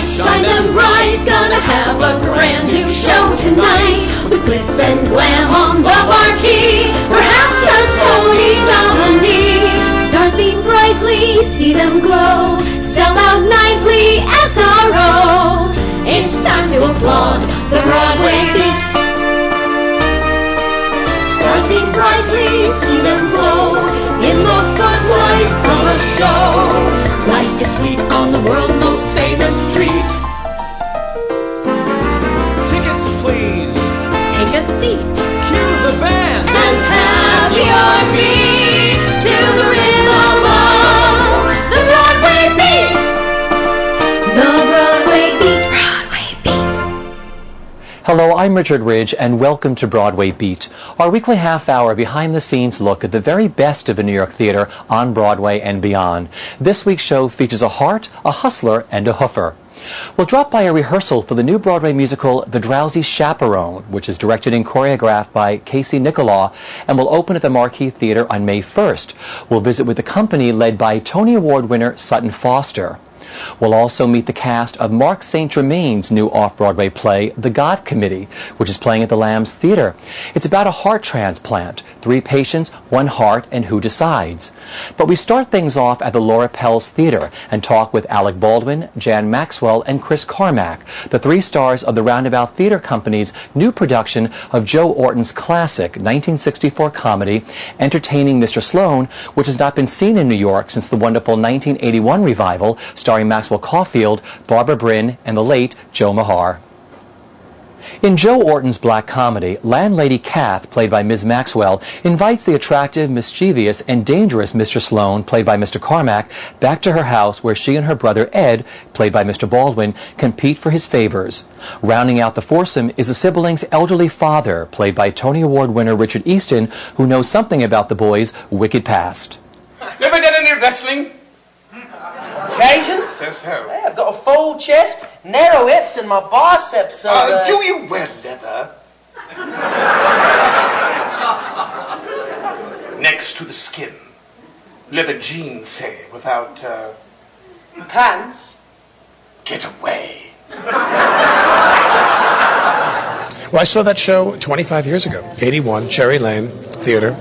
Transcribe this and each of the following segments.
shine them bright. Gonna have a grand new show tonight, with glitz and glam on the marquee. Perhaps a Tony nominee. Stars beam brightly, see them glow. Sell out nightly, SRO. It's time to applaud the Broadway Beat. Stars beam brightly, see them glow in the footlights of a show. Life is sweet on the world's most famous street. Tickets, please. Take a seat. Cue the band. And have your feet to the rhythm of the Broadway Beat. The Broadway Beat. Broadway Beat. Hello, I'm Richard Ridge, and welcome to Broadway Beat, our weekly half-hour behind-the-scenes look at the very best of a New York theater on Broadway and beyond. This week's show features a heart, a hustler, and a hoofer. We'll drop by a rehearsal for the new Broadway musical The Drowsy Chaperone, which is directed and choreographed by Casey Nicholaw and will open at the Marquis Theater on May 1st. We'll visit with the company led by Tony Award winner Sutton Foster. We'll also meet the cast of Mark St. Germain's new off-Broadway play, The God Committee, which is playing at the Lambs Theater. It's about a heart transplant, 3 patients, 1 heart, and who decides. But we start things off at the Laura Pels Theater and talk with Alec Baldwin, Jan Maxwell, and Chris Carmack, the 3 stars of the Roundabout Theater Company's new production of Joe Orton's classic 1964 comedy, Entertaining Mr. Sloane, which has not been seen in New York since the wonderful 1981 revival starring Maxwell Caulfield, Barbara Bryn, and the late Joe Mahar. In Joe Orton's black comedy, landlady Kath, played by Ms. Maxwell, invites the attractive, mischievous, and dangerous Mr. Sloane, played by Mr. Carmack, back to her house where she and her brother Ed, played by Mr. Baldwin, compete for his favors. Rounding out the foursome is the siblings' elderly father, played by Tony Award winner Richard Easton, who knows something about the boys' wicked past. Never done any wrestling? Occasions? So. Yeah, I've got a full chest, narrow hips, and my biceps are... Do you wear leather? Next to the skin. Leather jeans, say, without, Pants? Get away. Well, I saw that show 25 years ago, 81, Cherry Lane Theater,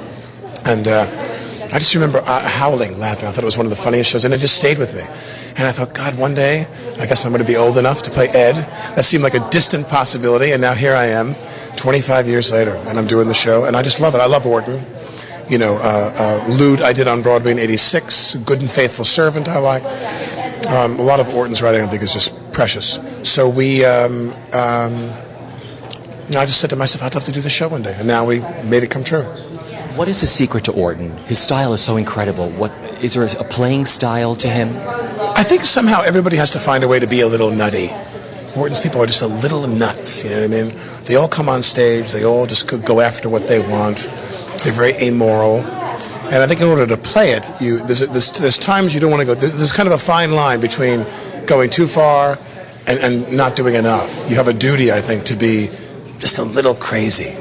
and I just remember howling, laughing. I thought it was one of the funniest shows, and it just stayed with me. And I thought, God, one day, I guess I'm going to be old enough to play Ed. That seemed like a distant possibility, and now here I am, 25 years later, and I'm doing the show, and I just love it. I love Orton. You know, Lewd I did on Broadway in 86, Good and Faithful Servant I like. A lot of Orton's writing I think is just precious. So I just said to myself, I'd love to do the show one day, and now we made it come true. What is the secret to Orton? His style is so incredible. Is there a playing style to him? I think somehow everybody has to find a way to be a little nutty. Orton's people are just a little nuts, you know what I mean? They all come on stage, they all just go after what they want. They're very amoral. And I think in order to play it, there's times you don't want to go. There's kind of a fine line between going too far and not doing enough. You have a duty, I think, to be just a little crazy.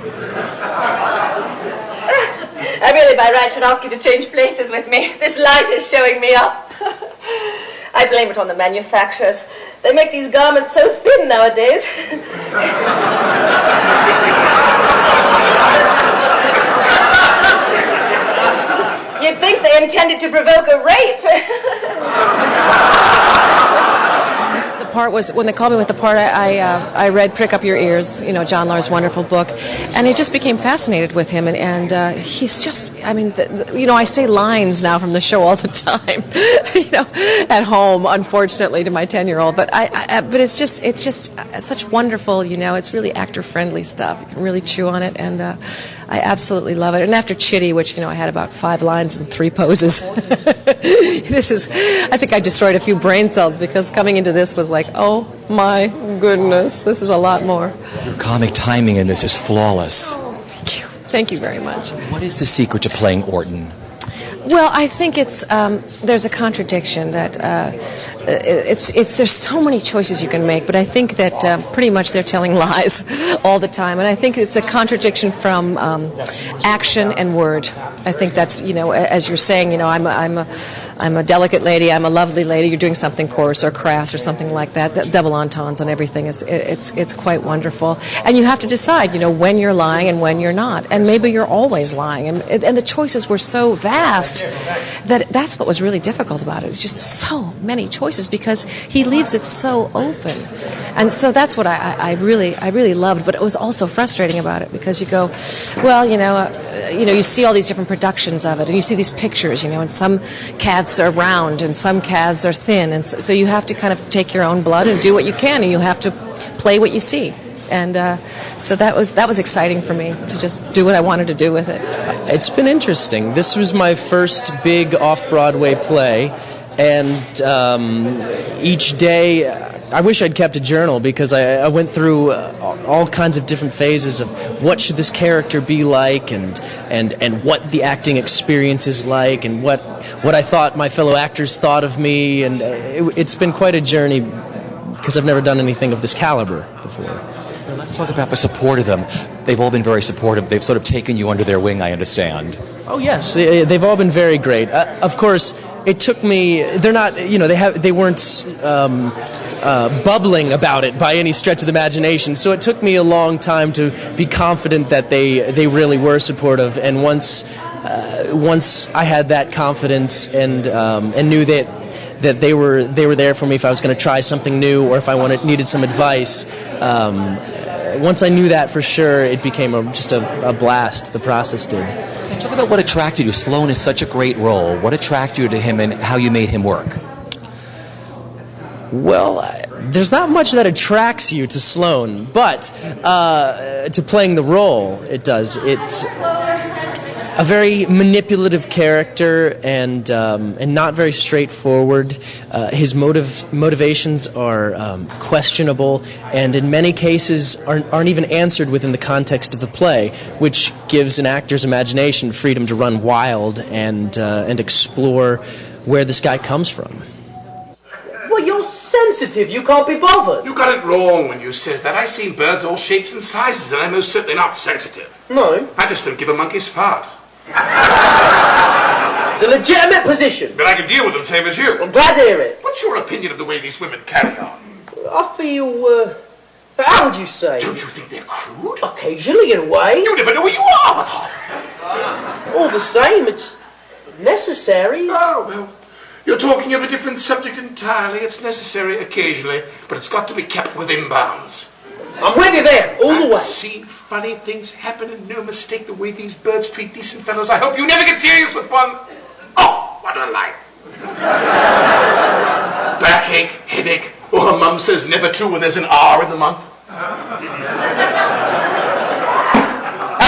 I really, by right, should ask you to change places with me. This light is showing me up. I blame it on the manufacturers. They make these garments so thin nowadays. You'd think they intended to provoke a rape. Part was when they called me with the part. I read Prick Up Your Ears, you know, John Lahr's wonderful book, and I just became fascinated with him. And he's just, I mean, you know, I say lines now from the show all the time, you know, at home, unfortunately, to my 10-year-old. But but it's just such wonderful, you know. It's really actor-friendly stuff. You can really chew on it, and I absolutely love it. And after Chitty, which, you know, I had about 5 lines and 3 poses. I think I destroyed a few brain cells because coming into this was like, oh my goodness, this is a lot more. Your comic timing in this is flawless. Thank you very much. What is the secret to playing Orton? Well, I think it's there's a contradiction that there's so many choices you can make, but I think that pretty much they're telling lies all the time, and I think it's a contradiction from action and word. I think that's, you know, as you're saying, you know, I'm a delicate lady, I'm a lovely lady. You're doing something coarse or crass or something like that. The double entendres and everything it's quite wonderful, and you have to decide, you know, when you're lying and when you're not, and maybe you're always lying, and the choices were so vast that's what was really difficult about it. It's just so many choices because he leaves it so open, and so that's what I really loved. But it was also frustrating about it because you go, well, you know, you see all these different productions of it, and you see these pictures, you know, and some caths are round and some caths are thin, and so you have to kind of take your own blood and do what you can, and you have to play what you see. And so that was exciting for me to just do what I wanted to do with it. It's been interesting. This was my first big off-Broadway play, and each day I wish I'd kept a journal because I went through all kinds of different phases of what should this character be like, and what the acting experience is like, and what I thought my fellow actors thought of me, and it's been quite a journey because I've never done anything of this caliber before. Well, let's talk about the support of them. They've all been very supportive. They've sort of taken you under their wing, I understand. Oh yes, they've all been very great. Of course, it took me. They're not, you know, they weren't bubbling about it by any stretch of the imagination. So it took me a long time to be confident that they really were supportive. And once I had that confidence and knew that they were there for me if I was going to try something new or if I needed some advice. Once I knew that for sure, it became just a blast. The process did. And talk about what attracted you. Sloane is such a great role. What attracted you to him and how you made him work? Well, there's not much that attracts you to Sloane, but to playing the role, it does. It's a very manipulative character and not very straightforward. His motivations are questionable, and in many cases aren't even answered within the context of the play, which gives an actor's imagination freedom to run wild and explore where this guy comes from. Well, you're sensitive. You can't be bothered. You got it wrong when you says that. I've seen birds all shapes and sizes, and I'm most certainly not sensitive. No. I just don't give a monkey's fart. It's a legitimate position. But I can deal with them same as you. I'm glad to hear it. What's your opinion of the way these women carry on? I feel, how would you say? Don't you think they're crude? Occasionally, in a way. You never know where you are with half of them. All the same, it's necessary. Oh, well, you're talking of a different subject entirely. It's necessary occasionally, but it's got to be kept within bounds. I'm with you there, all the way. I've seen funny things happen, and no mistake the way these birds treat decent fellows. I hope you never get serious with one. Oh, what a life. Backache, headache, or her mum says never to when there's an R in the month. How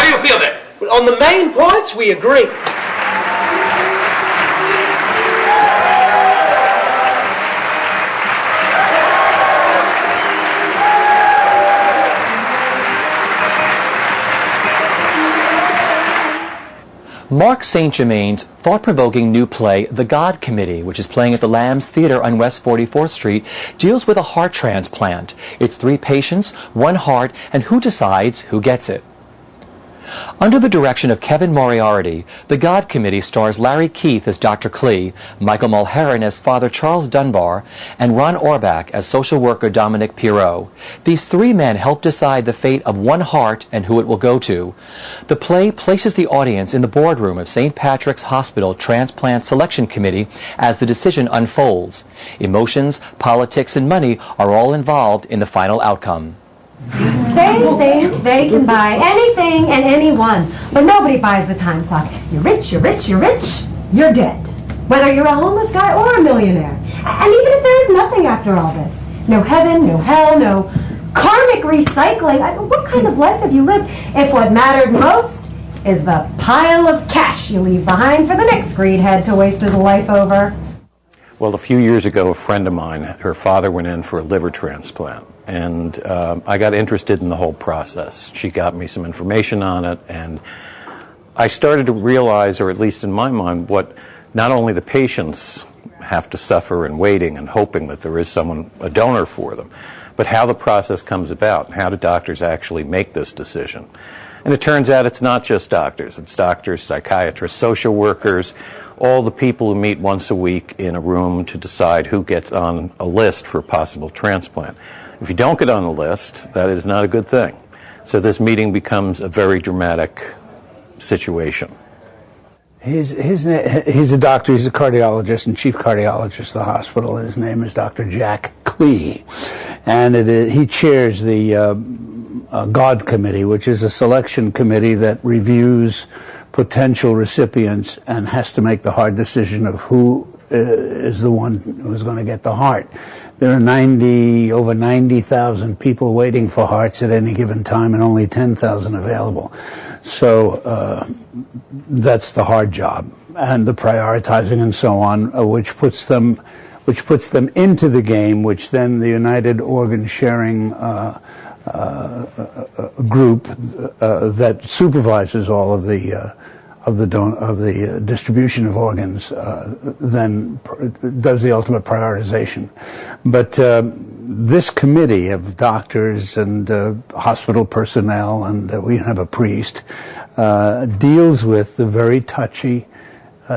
do you feel then? Well, on the main points, we agree. Mark St. Germain's thought-provoking new play, The God Committee, which is playing at the Lambs Theater on West 44th Street, deals with a heart transplant. It's 3 patients, 1 heart, and who decides who gets it? Under the direction of Kevin Moriarty, The God Committee stars Larry Keith as Dr. Klee, Michael Mulheron as Father Charles Dunbar, and Ron Orbach as social worker Dominic Pirot. These 3 men help decide the fate of 1 heart and who it will go to. The play places the audience in the boardroom of St. Patrick's Hospital Transplant Selection Committee as the decision unfolds. Emotions, politics, and money are all involved in the final outcome. They think they can buy anything and anyone, but nobody buys the time clock. You're rich, you're rich, you're rich, you're dead. Whether you're a homeless guy or a millionaire. And even if there is nothing after all this, no heaven, no hell, no karmic recycling, what kind of life have you lived if what mattered most is the pile of cash you leave behind for the next greedhead to waste his life over? Well, a few years ago, a friend of mine, her father went in for a liver transplant. And I got interested in the whole process. She got me some information on it, and I started to realize, or at least in my mind, what not only the patients have to suffer in waiting and hoping that there is someone, a donor for them, but how the process comes about, and how do doctors actually make this decision. And it turns out it's not just doctors. It's doctors, psychiatrists, social workers, all the people who meet once a week in a room to decide who gets on a list for a possible transplant. If you don't get on the list, that is not a good thing. So this meeting becomes a very dramatic situation. He's a doctor, he's a cardiologist and chief cardiologist of the hospital. His name is Dr. Jack Klee. And he chairs the GOD committee, which is a selection committee that reviews potential recipients and has to make the hard decision of who is the one who's going to get the heart. There are over 90,000 people waiting for hearts at any given time and only 10,000 available. So that's the hard job, and the prioritizing and so on, which puts them into the game, which then the United Organ Sharing group that supervises all of the distribution of organs then does the ultimate prioritization. But this committee of doctors and hospital personnel, and we have a priest, deals with the very touchy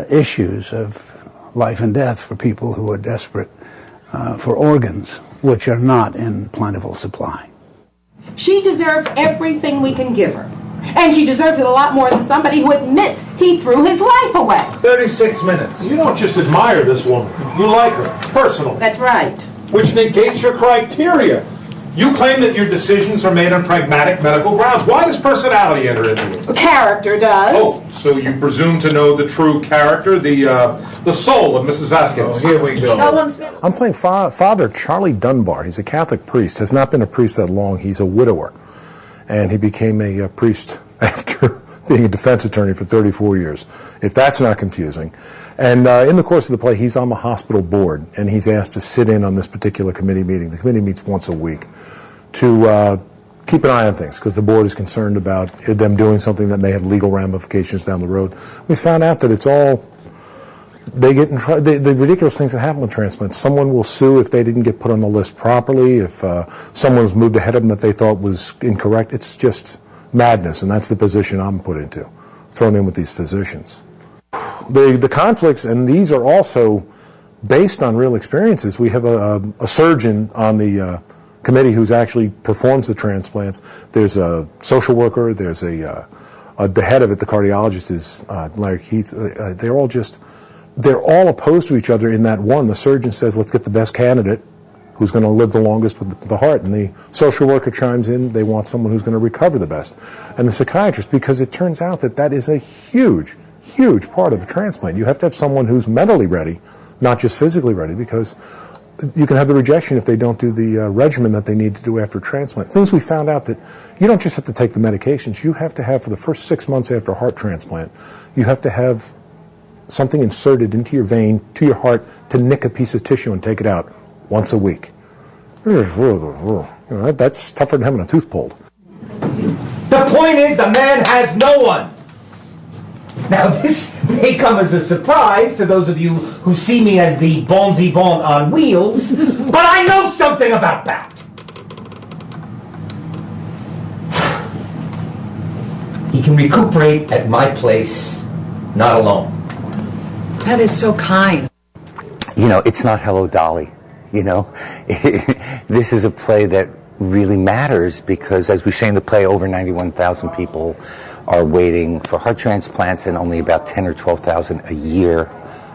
issues of life and death for people who are desperate for organs, which are not in plentiful supply. She deserves everything we can give her. And she deserves it a lot more than somebody who admits he threw his life away. 36 minutes. You don't just admire this woman. You like her, personally. That's right. Which negates your criteria. You claim that your decisions are made on pragmatic medical grounds. Why does personality enter into it? Character does. Oh, so you presume to know the true character, the soul of Mrs. Vasquez. Oh, here we go. I'm playing Father Charlie Dunbar. He's a Catholic priest. Has not been a priest that long. He's a widower. And he became a priest after being a defense attorney for 34 years, if that's not confusing. And in the course of the play, he's on the hospital board, and he's asked to sit in on this particular committee meeting. The committee meets once a week to keep an eye on things, because the board is concerned about them doing something that may have legal ramifications down the road. We found out that it's all, they get in the ridiculous things that happen with transplants. Someone will sue if they didn't get put on the list properly, if someone was moved ahead of them that they thought was incorrect. It's just madness, and that's the position I'm put into, thrown in with these physicians. The conflicts, and these are also based on real experiences. We have a surgeon on the committee who's actually performs the transplants. There's a social worker. There's the head of it, the cardiologist, is Larry Keats. They're all opposed to each other in that one. The surgeon says, let's get the best candidate who's going to live the longest with the heart. And the social worker chimes in, they want someone who's going to recover the best. And the psychiatrist, because it turns out that is a huge, huge part of a transplant. You have to have someone who's mentally ready, not just physically ready, because you can have the rejection if they don't do the regimen that they need to do after transplant. Things we found out that you don't just have to take the medications. You have to have, for the first 6 months after a heart transplant, you have to have something inserted into your vein, to your heart, to nick a piece of tissue and take it out once a week. That's tougher than having a tooth pulled. The point is, the man has no one. Now, this may come as a surprise to those of you who see me as the bon vivant on wheels, but I know something about that. He can recuperate at my place, not alone. That is so kind. You know, it's not Hello Dolly, you know. This is a play that really matters because, as we say in the play, over 91,000 people are waiting for heart transplants, and only about 10 or 12,000 a year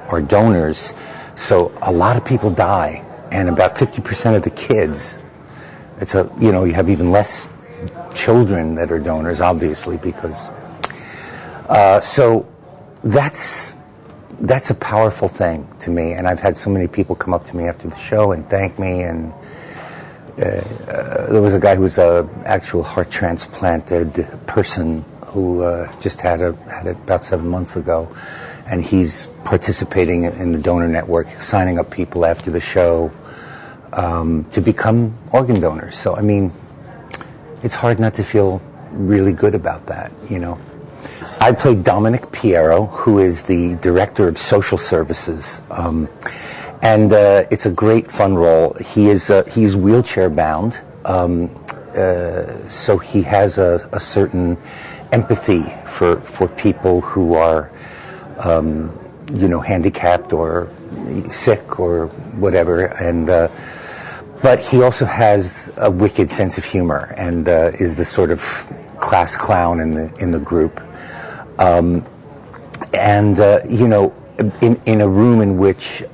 are donors. So a lot of people die, and about 50% of the kids, you have even less children that are donors, obviously, because so that's a powerful thing to me. And I've had so many people come up to me after the show and thank me. And there was a guy who was an actual heart transplanted person who just had it about 7 months ago, and he's participating in the donor network, signing up people after the show to become organ donors. So I mean, it's hard not to feel really good about that, you know. I played Dominic Piero, who is the director of social services, and it's a great fun role. He's wheelchair bound, so he has a certain empathy for people who are, handicapped or sick or whatever, and but he also has a wicked sense of humor and is the sort of class clown in the group. In a room in which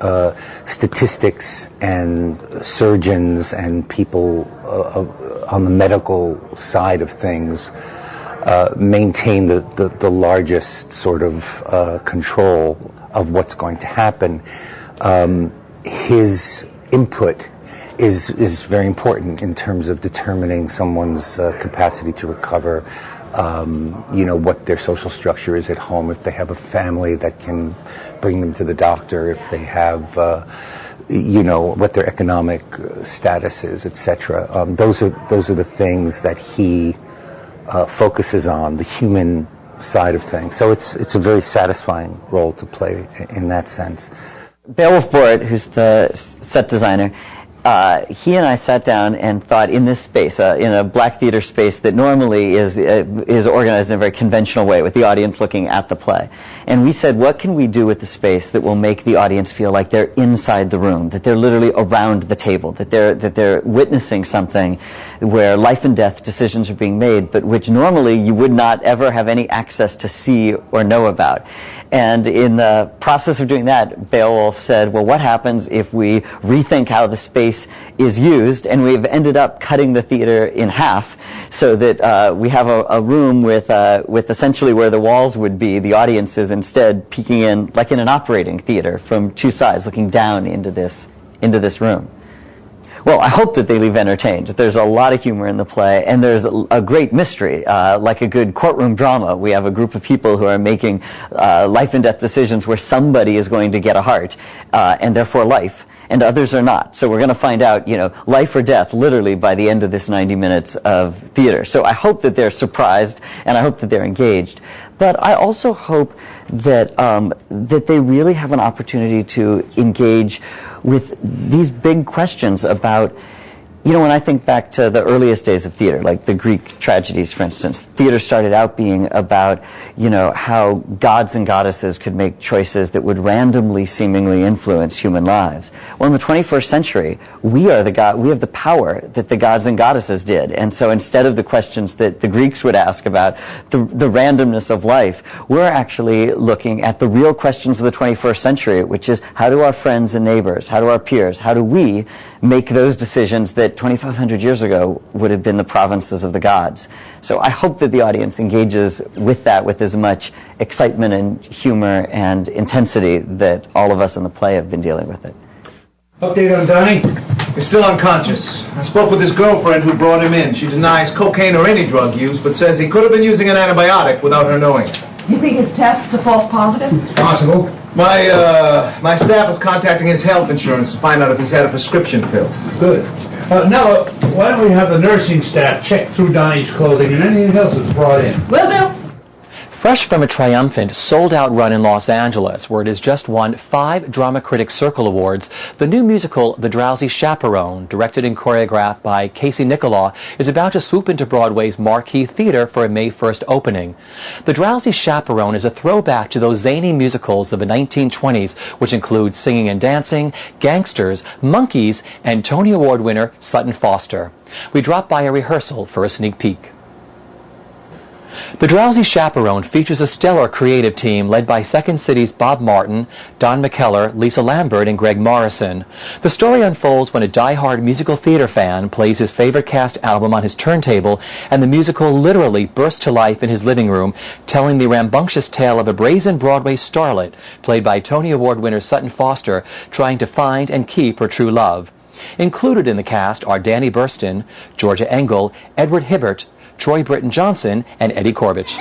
statistics and surgeons and people on the medical side of things maintain the largest sort of control of what's going to happen, his input is very important in terms of determining someone's capacity to recover. What their social structure is at home, if they have a family that can bring them to the doctor, if they have, what their economic status is, etc. Those are the things that he focuses on, the human side of things. So it's a very satisfying role to play in that sense. Beowulf Bort, who's the set designer, he and I sat down and thought, in this space, in a black theater space that normally is organized in a very conventional way, with the audience looking at the play. And we said, what can we do with the space that will make the audience feel like they're inside the room, that they're literally around the table, that they're witnessing something where life and death decisions are being made, but which normally you would not ever have any access to see or know about. And in the process of doing that, Beowulf said, well, what happens if we rethink how the space is used? And we've ended up cutting the theater in half so that we have a room with essentially where the walls would be, the audience is instead peeking in, like in an operating theater, from two sides, looking down into this room. Well, I hope that they leave entertained. There's a lot of humor in the play, and there's a great mystery, like a good courtroom drama. We have a group of people who are making life and death decisions where somebody is going to get a heart, and therefore life, and others are not. So we're going to find out, life or death, literally, by the end of this 90 minutes of theater. So I hope that they're surprised, and I hope that they're engaged. But I also hope that that they really have an opportunity to engage with these big questions about, when I think back to the earliest days of theater, like the Greek tragedies, for instance, theater started out being about, how gods and goddesses could make choices that would randomly, seemingly influence human lives. Well, in the 21st century, we have the power that the gods and goddesses did. And so instead of the questions that the Greeks would ask about the randomness of life, we're actually looking at the real questions of the 21st century, which is, how do our friends and neighbors, how do our peers, how do we make those decisions that 2,500 years ago would have been the provinces of the gods? So I hope that the audience engages with that with as much excitement and humor and intensity that all of us in the play have been dealing with it. Update on Donnie? He's still unconscious. I spoke with his girlfriend who brought him in. She denies cocaine or any drug use, but says he could have been using an antibiotic without her knowing. You think his test's a false positive? Possible. My staff is contacting his health insurance to find out if he's had a prescription filled. Good. Now, why don't we have the nursing staff check through Donnie's clothing and anything else that's brought in? Will do. Fresh from a triumphant, sold-out run in Los Angeles, where it has just won 5 Drama Critics Circle Awards, the new musical The Drowsy Chaperone, directed and choreographed by Casey Nicholaw, is about to swoop into Broadway's Marquee Theater for a May 1st opening. The Drowsy Chaperone is a throwback to those zany musicals of the 1920s, which include Singing and Dancing, Gangsters, Monkeys, and Tony Award winner Sutton Foster. We dropped by a rehearsal for a sneak peek. The Drowsy Chaperone features a stellar creative team led by Second City's Bob Martin, Don McKellar, Lisa Lambert, and Greg Morrison. The story unfolds when a die-hard musical theater fan plays his favorite cast album on his turntable, and the musical literally bursts to life in his living room, telling the rambunctious tale of a brazen Broadway starlet, played by Tony Award winner Sutton Foster, trying to find and keep her true love. Included in the cast are Danny Burston, Georgia Engel, Edward Hibbert, Troy Britton Johnson, and Eddie Corbett. I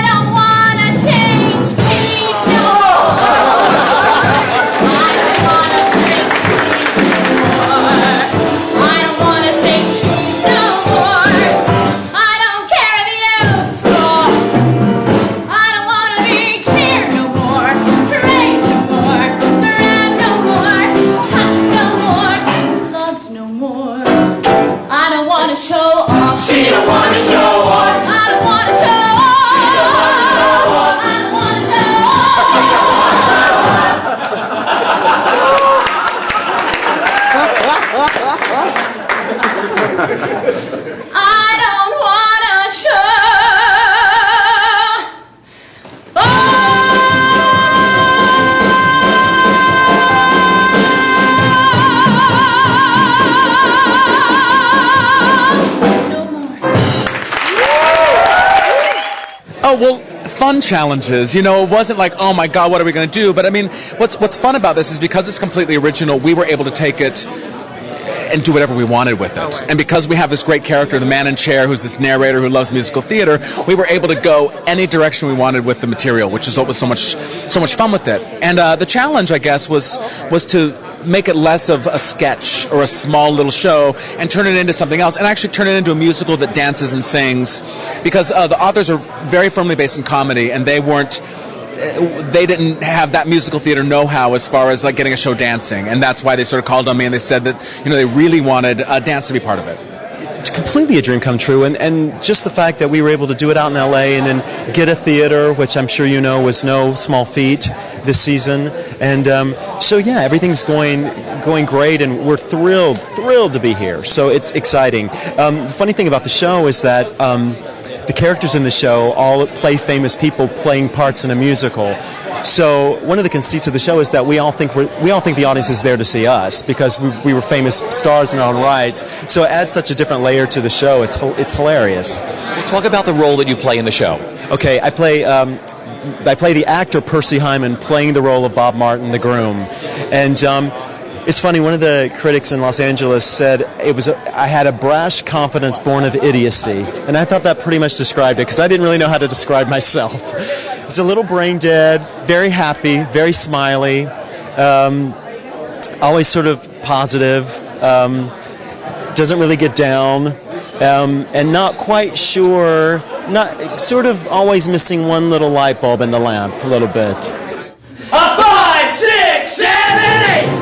don't want well, fun challenges. You know, it wasn't like, oh my God, what are we going to do? But I mean, what's fun about this is because it's completely original, we were able to take it and do whatever we wanted with it. And because we have this great character, the man in chair, who's this narrator who loves musical theater, we were able to go any direction we wanted with the material, which is what was so much fun with it. And the challenge, I guess, was to make it less of a sketch or a small little show and turn it into something else, and actually turn it into a musical that dances and sings, because the authors are very firmly based in comedy, and they didn't have that musical theater know-how as far as like getting a show dancing, and that's why they sort of called on me, and they said that, you know, they really wanted dance to be part of it. It's completely a dream come true, and just the fact that we were able to do it out in LA and then get a theater, which I'm sure you know was no small feat this season, and so yeah, everything's going great, and we're thrilled to be here. So it's exciting. The funny thing about the show is that the characters in the show all play famous people playing parts in a musical. So one of the conceits of the show is that we all think the audience is there to see us because we were famous stars in our own rights. So it adds such a different layer to the show. It's hilarious. Talk about the role that you play in the show. Okay, I play the actor Percy Hyman playing the role of Bob Martin, the groom, and it's funny. One of the critics in Los Angeles said I had a brash confidence born of idiocy, and I thought that pretty much described it because I didn't really know how to describe myself. It's a little brain dead, very happy, very smiley, always sort of positive, doesn't really get down, and not quite sure, sort of always missing one little light bulb in the lamp a little bit. 5, 6, 7, 8.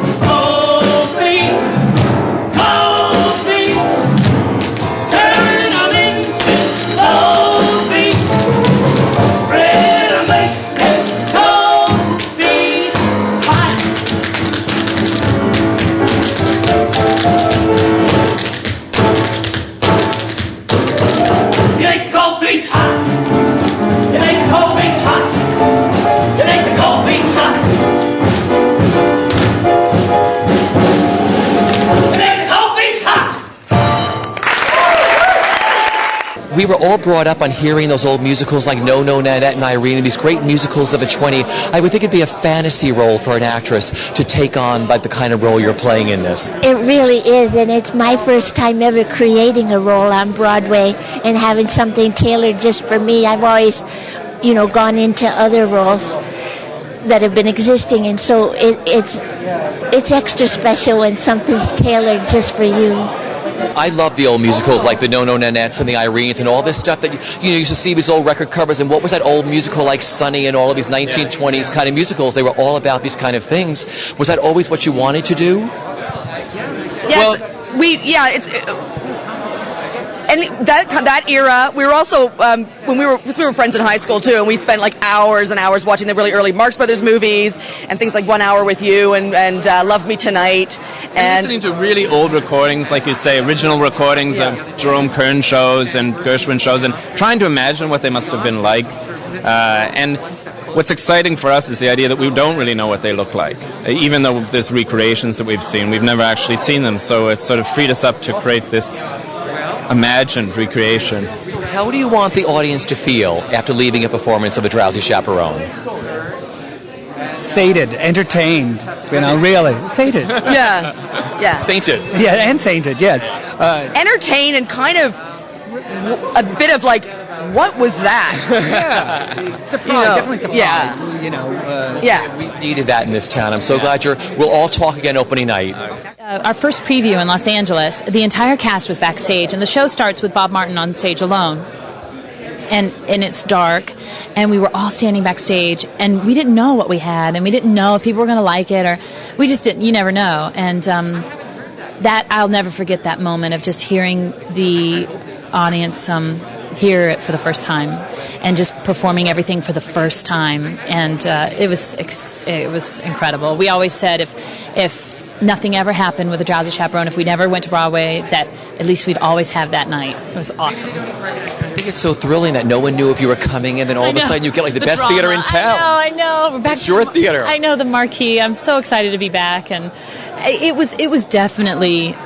We were all brought up on hearing those old musicals like No, No, Nanette and Irene, and these great musicals of the 20s. I would think it'd be a fantasy role for an actress to take on like the kind of role you're playing in this. It really is, and it's my first time ever creating a role on Broadway and having something tailored just for me. I've always, gone into other roles that have been existing, and so it's extra special when something's tailored just for you. I love the old musicals like the No No Nanettes and the Irenes and all this stuff that you used to see these old record covers. And what was that old musical like Sunny and all of these 1920s kind of musicals? They were all about these kind of things. Was that always what you wanted to do? And that era, we were also when we were friends in high school too, and we spent like hours and hours watching the really early Marx Brothers movies and things like 1 Hour with You and Love Me Tonight. And listening to really old recordings, like you say, original recordings of Jerome Kern shows and Gershwin shows, and trying to imagine what they must have been like. And what's exciting for us is the idea that we don't really know what they look like. Even though there's recreations that we've seen, we've never actually seen them. So it's sort of freed us up to create this imagined recreation. So how do you want the audience to feel after leaving a performance of A Drowsy Chaperone? Sated, entertained, really. Sated. Yeah. Sainted. Yeah, and sainted, yes. Entertained and kind of a bit of like, what was that? Yeah. Surprise, definitely surprise. Yeah. We needed that in this town. I'm so glad we'll all talk again opening night. Our first preview in Los Angeles, the entire cast was backstage, and the show starts with Bob Martin on stage alone. And it's dark, and we were all standing backstage, and we didn't know what we had, and we didn't know if people were going to like it, or we just didn't. You never know. And that I'll never forget that moment of just hearing the audience hear it for the first time, and just performing everything for the first time, and it was incredible. We always said if nothing ever happened with A Drowsy Chaperone, if we never went to Broadway, that at least we'd always have that night. It was awesome. I think it's so thrilling that no one knew if you were coming, and then all of a sudden you get like the best drama. theater in town. I know. We're back. It's your theater. I know, the Marquee. I'm so excited to be back, and it was definitely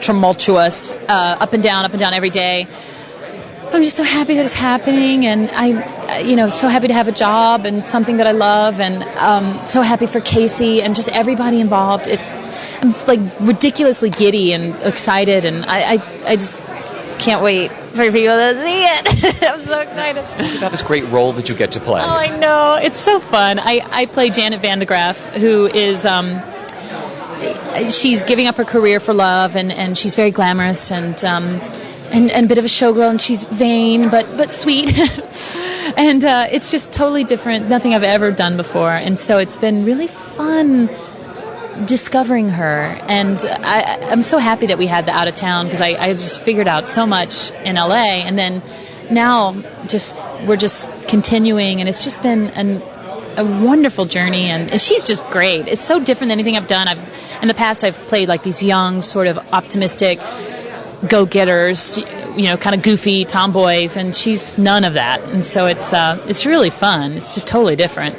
tumultuous, up and down every day. I'm just so happy that it's happening, and I'm, so happy to have a job and something that I love, and so happy for Casey and just everybody involved. I'm just like ridiculously giddy and excited, and I just can't wait for people to see it. I'm so excited. Talk about this great role that you get to play. Oh, I know. It's so fun. I play Janet Van de Graaff, who is, she's giving up her career for love, and she's very glamorous and a bit of a showgirl, and she's vain but sweet. And it's just totally different, nothing I've ever done before. And so it's been really fun discovering her, and I'm so happy that we had the out of town, because I just figured out so much in LA, and then now we're just continuing, and it's just been a wonderful journey, and she's just great. It's so different than anything I've done. In the past I've played like these young, sort of optimistic go-getters, kind of goofy tomboys, and she's none of that, and so it's really fun. It's just totally different.